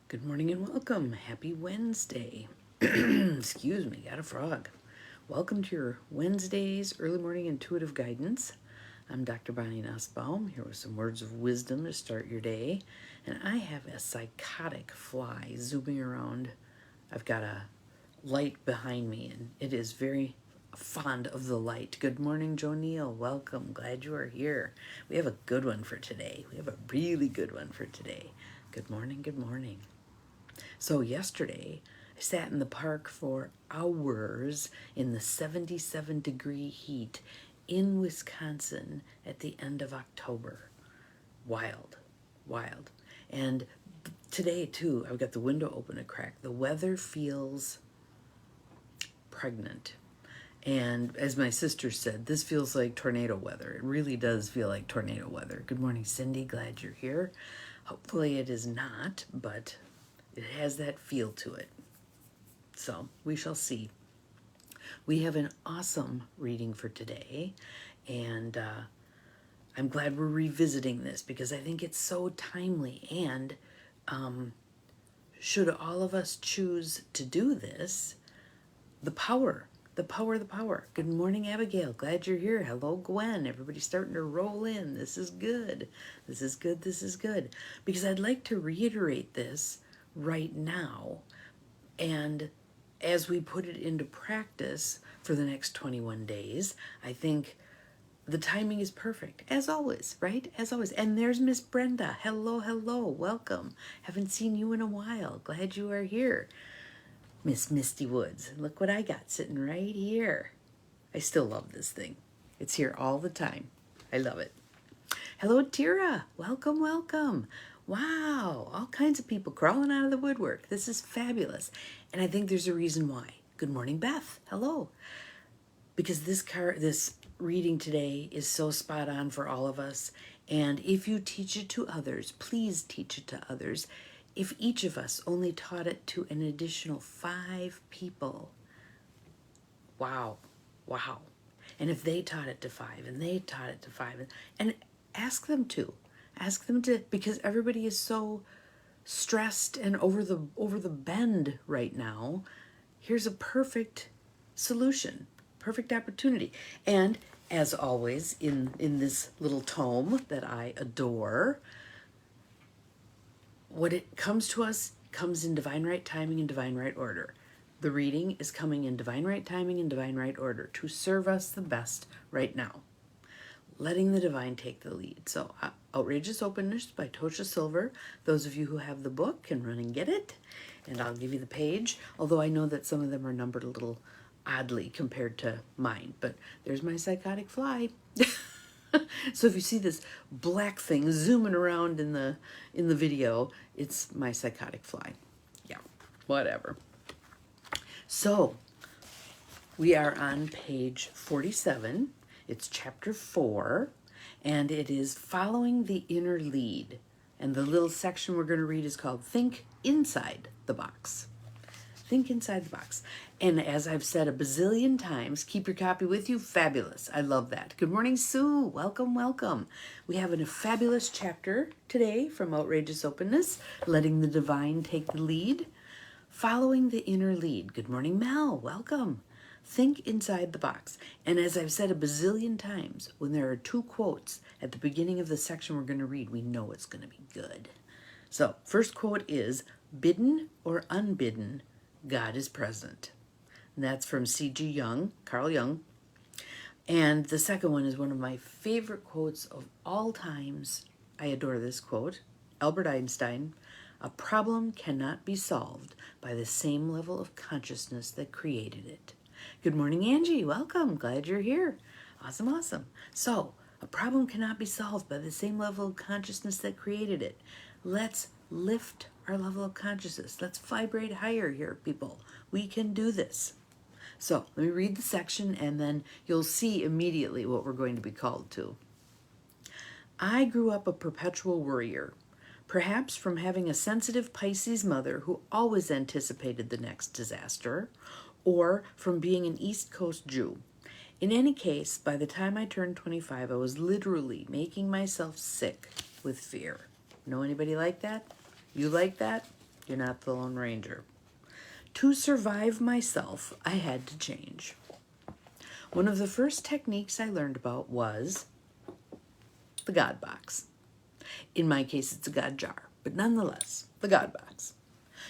Good morning and welcome. Happy Wednesday. Excuse me, got a frog. Welcome to your Wednesday's early morning intuitive guidance. I'm Dr. Bonnie Nussbaum, here with some words of wisdom to start your day. And I have a psychotic fly zooming around. I've got a light behind me, and it is very fond of the light. Good morning, Joe Neal. Welcome. Glad you are here. We have a good one for today. We have a really good one for today. Good morning, good morning. So yesterday, I sat in the park for hours in the 77-degree heat in Wisconsin at the end of October. Wild, wild. And today, too, I've got the window open a crack. The weather feels pregnant. And as my sister said, this feels like tornado weather. It really does feel like tornado weather. Good morning, Cindy. Glad you're here. Hopefully it is not, but it has that feel to it. So we shall see. We have an awesome reading for today, and I'm glad we're revisiting this because I think it's so timely. And should all of us choose to do this, the power. Good morning, Abigail. Glad you're here. Hello, Gwen. Everybody's starting to roll in. This is good. This is good. Because I'd like to reiterate this right now. And as we put it into practice for the next 21 days, I think the timing is perfect, as always, right? As always. And there's Miss Brenda. Hello. Welcome. Haven't seen you in a while. Glad you are here. Miss Misty Woods. Look what I got sitting right here. I still love this thing. It's here all the time. I love it. Hello, Tira. Welcome. Wow, all kinds of people crawling out of the woodwork. This is fabulous. And I think there's a reason why. Good morning, Beth. Hello. Because this reading today is so spot on for all of us. And if you teach it to others, please teach it to others. If each of us only taught it to an additional 5 people, wow. And if they taught it to 5 and they taught it to 5, and ask them to, because everybody is so stressed and over the bend right now. Here's a perfect solution, perfect opportunity. And as always, in this little tome that I adore, what it comes to us comes in divine right timing and divine right order. The reading is coming in divine right timing and divine right order to serve us the best right now. Letting the divine take the lead. So Outrageous Openness by Tosha Silver. Those of you who have the book can run and get it. And I'll give you the page, although I know that some of them are numbered a little oddly compared to mine. But there's my psychotic fly. So if you see this black thing zooming around in the video, it's my psychotic fly. Yeah, whatever. So we are on page 47. It's chapter 4, and it is Following the Inner Lead. And the little section we're going to read is called Think Inside the Box. Think inside the box. And as I've said a bazillion times, keep your copy with you. Fabulous. I love that. Good morning, Sue. Welcome. We have a fabulous chapter today from Outrageous Openness, Letting the Divine Take the Lead. Following the Inner Lead. Good morning, Mel. Welcome. Think inside the box. And as I've said a bazillion times, when there are 2 quotes at the beginning of the section we're going to read, we know it's going to be good. So, first quote is, bidden or unbidden, God is present. And that's from C.G. Jung, Carl Jung. And the second one is one of my favorite quotes of all times. I adore this quote. Albert Einstein, a problem cannot be solved by the same level of consciousness that created it. Good morning, Angie. Welcome. Glad you're here. Awesome. So, a problem cannot be solved by the same level of consciousness that created it. Let's lift our level of consciousness. Let's vibrate higher here, people. We can do this. So let me read the section and then you'll see immediately what we're going to be called to. I grew up a perpetual worrier, perhaps from having a sensitive Pisces mother who always anticipated the next disaster, or from being an East Coast Jew. In any case, by the time I turned 25, I was literally making myself sick with fear. Know anybody like that? You like that? You're not the Lone Ranger. To survive myself, I had to change. One of the first techniques I learned about was the God box. In my case, it's a God jar, but nonetheless, the God box.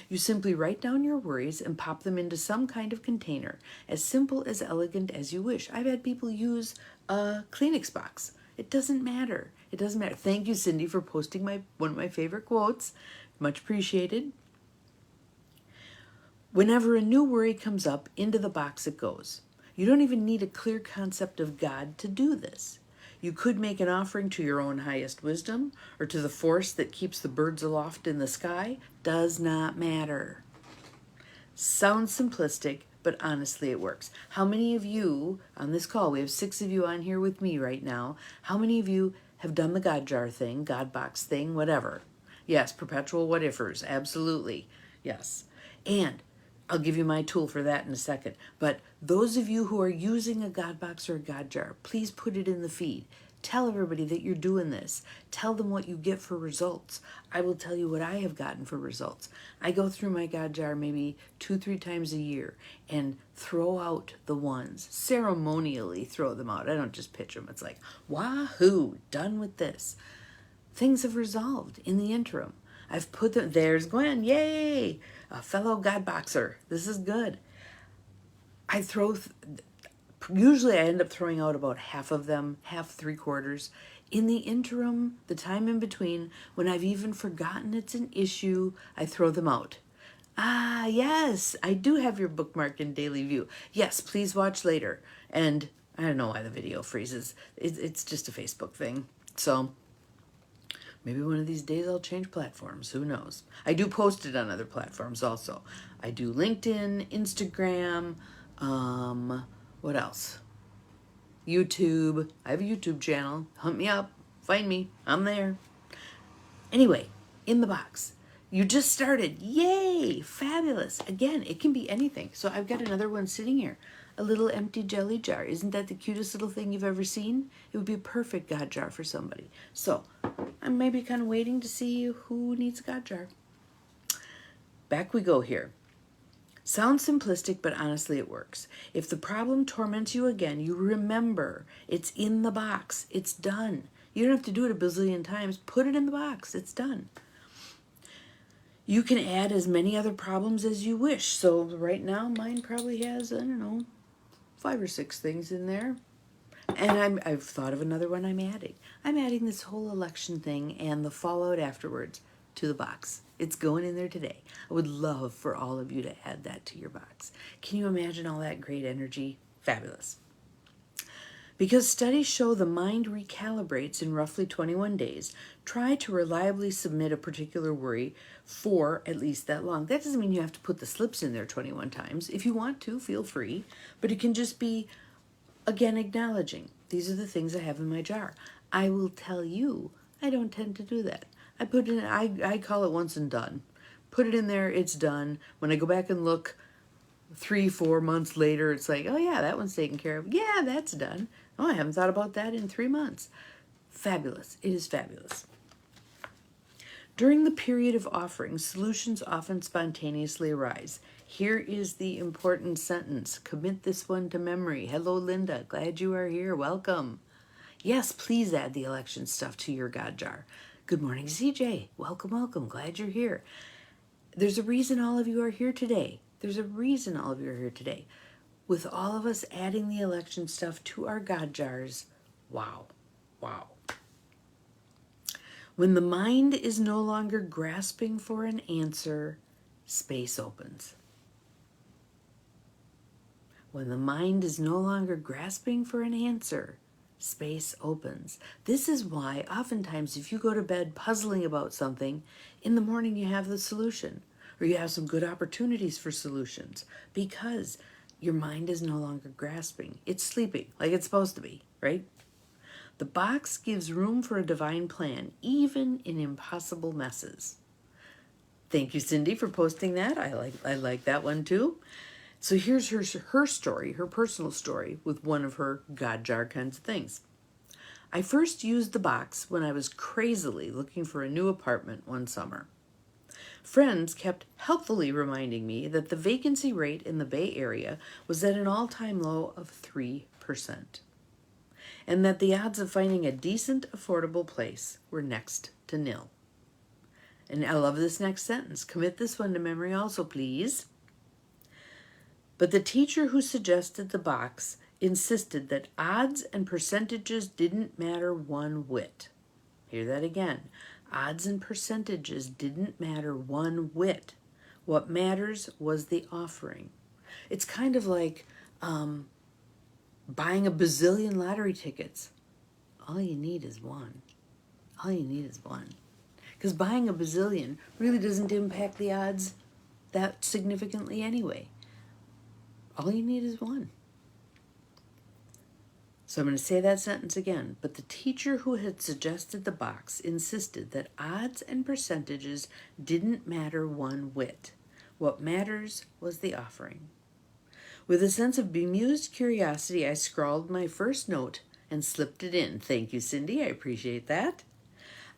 You simply write down your worries and pop them into some kind of container, as simple, as elegant as you wish. I've had people use a Kleenex box. It doesn't matter. It doesn't matter. Thank you, Cindy, for posting one of my favorite quotes. Much appreciated. Whenever a new worry comes up, into the box it goes. You don't even need a clear concept of God to do this. You could make an offering to your own highest wisdom or to the force that keeps the birds aloft in the sky. Does not matter. Sounds simplistic, but honestly it works. How many of you on this call, we have 6 of you on here with me right now, how many of you have done the God jar thing, God box thing, whatever? Yes, perpetual what-ifers, absolutely, yes. And I'll give you my tool for that in a second. But those of you who are using a God box or a God jar, please put it in the feed. Tell everybody that you're doing this. Tell them what you get for results. I will tell you what I have gotten for results. I go through my God jar maybe 2-3 times a year and throw out the ones, ceremonially throw them out. I don't just pitch them. It's like, wahoo, done with this. Things have resolved in the interim. I've put them, there's Gwen, yay, a fellow God boxer. This is good. Usually I end up throwing out about half of them, half, 3/4. In the interim, the time in between, when I've even forgotten it's an issue, I throw them out. Ah, yes, I do have your bookmark in Daily View. Yes, please watch later. And I don't know why the video freezes. It's just a Facebook thing. So maybe one of these days I'll change platforms. Who knows? I do post it on other platforms also. I do LinkedIn, Instagram, what else? YouTube. I have a YouTube channel. Hunt me up. Find me. I'm there. Anyway, in the box. You just started. Yay! Fabulous. Again, it can be anything. So I've got another one sitting here. A little empty jelly jar. Isn't that the cutest little thing you've ever seen? It would be a perfect God jar for somebody. So I'm maybe kind of waiting to see who needs a God jar. Back we go here. Sounds simplistic, but honestly it works. If the problem torments you again, you remember it's in the box. It's done. You don't have to do it a bazillion times. Put it in the box. It's done. You can add as many other problems as you wish. So right now mine probably has, I don't know, 5 or 6 things in there. And I've thought of another one I'm adding. I'm adding this whole election thing and the fallout afterwards to the box. It's going in there today. I would love for all of you to add that to your box. Can you imagine all that great energy? Fabulous. Because studies show the mind recalibrates in roughly 21 days, try to reliably submit a particular worry for at least that long. That doesn't mean you have to put the slips in there 21 times. If you want to, feel free. But it can just be, again, acknowledging. These are the things I have in my jar. I will tell you, I don't tend to do that. I call it once and done. Put it in there, it's done. When I go back and look 3-4 months later, it's like, oh yeah, that one's taken care of. Yeah, that's done. Oh, I haven't thought about that in 3 months. Fabulous. It is fabulous. During the period of offering, solutions often spontaneously arise. Here is the important sentence. Commit this one to memory. Hello, Linda. Glad you are here. Welcome. Yes, please add the election stuff to your God jar. Good morning, CJ. Welcome, welcome. Glad you're here. There's a reason all of you are here today. There's a reason all of you are here today. With all of us adding the election stuff to our God jars, wow, wow. When the mind is no longer grasping for an answer, space opens. When the mind is no longer grasping for an answer, space opens. This is why oftentimes if you go to bed puzzling about something, in the morning you have the solution, or you have some good opportunities for solutions, because your mind is no longer grasping. It's sleeping like it's supposed to be, right? The box gives room for a divine plan, even in impossible messes. Thank you, Cindy, for posting that. I like that one too. So here's her story, her personal story with one of her God jar kinds of things. I first used the box when I was crazily looking for a new apartment one summer. Friends kept helpfully reminding me that the vacancy rate in the Bay Area was at an all-time low of 3%, and that the odds of finding a decent, affordable place were next to nil. And I love this next sentence. Commit this one to memory also, please. But the teacher who suggested the box insisted that odds and percentages didn't matter one whit. Hear that again. Odds and percentages didn't matter one whit. What matters was the offering. It's kind of like buying a bazillion lottery tickets. All you need is one. All you need is one. Because buying a bazillion really doesn't impact the odds that significantly anyway. All you need is one. So I'm going to say that sentence again. But the teacher who had suggested the box insisted that odds and percentages didn't matter one whit. What matters was the offering. With a sense of bemused curiosity, I scrawled my first note and slipped it in. Thank you, Cindy. I appreciate that.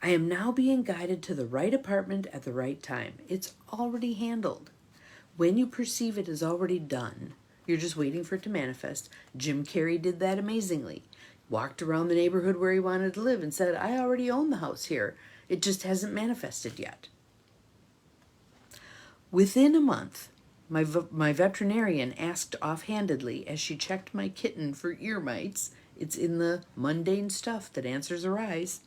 I am now being guided to the right apartment at the right time. It's already handled. When you perceive it is already done, you're just waiting for it to manifest. Jim Carrey did that amazingly. Walked around the neighborhood where he wanted to live and said, I already own the house here. It just hasn't manifested yet. Within a month, my veterinarian asked offhandedly as she checked my kitten for ear mites. It's in the mundane stuff that answers arise.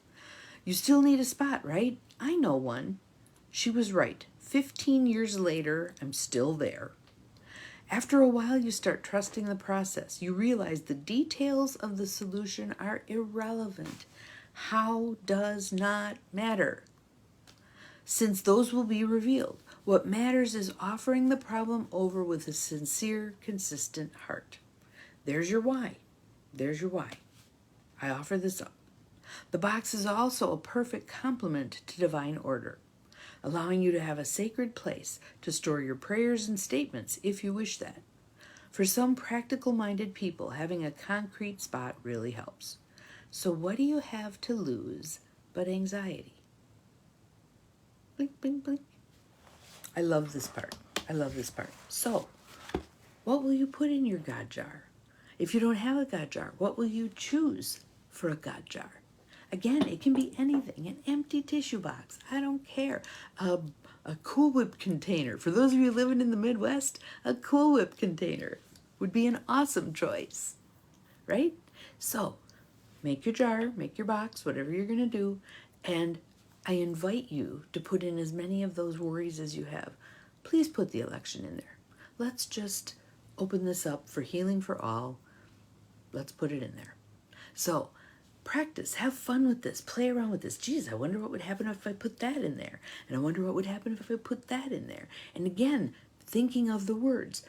You still need a spot, right? I know one. She was right. 15 years later, I'm still there. After a while, you start trusting the process. You realize the details of the solution are irrelevant. How does not matter, since those will be revealed. What matters is offering the problem over with a sincere, consistent heart. There's your why. There's your why. I offer this up. The box is also a perfect complement to divine order, allowing you to have a sacred place to store your prayers and statements if you wish that. For some practical-minded people, having a concrete spot really helps. So what do you have to lose but anxiety? Blink, blink, blink. I love this part. I love this part. So, what will you put in your God jar? If you don't have a God jar, what will you choose for a God jar? Again, it can be anything. An empty tissue box. I don't care. A Cool Whip container. For those of you living in the Midwest, a Cool Whip container would be an awesome choice, right? So, make your jar, make your box, whatever you're going to do, and I invite you to put in as many of those worries as you have. Please put the election in there. Let's just open this up for healing for all. Let's put it in there. So, practice, have fun with this, play around with this. Geez, I wonder what would happen if I put that in there. And I wonder what would happen if I put that in there. And again, thinking of the words.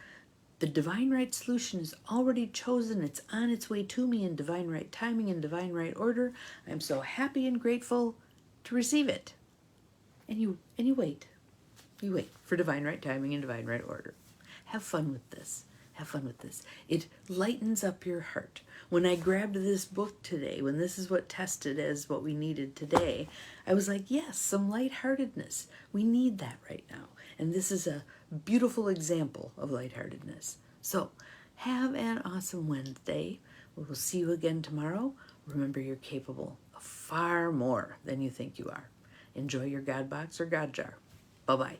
The divine right solution is already chosen. It's on its way to me in divine right timing and divine right order. I'm so happy and grateful to receive it. And you wait. You wait for divine right timing and divine right order. Have fun with this. Have fun with this. It lightens up your heart. When I grabbed this book today, when this is what tested as what we needed today, I was like, yes, some lightheartedness. We need that right now. And this is a beautiful example of lightheartedness. So, have an awesome Wednesday. We will see you again tomorrow. Remember, you're capable of far more than you think you are. Enjoy your God box or God jar. Bye-bye.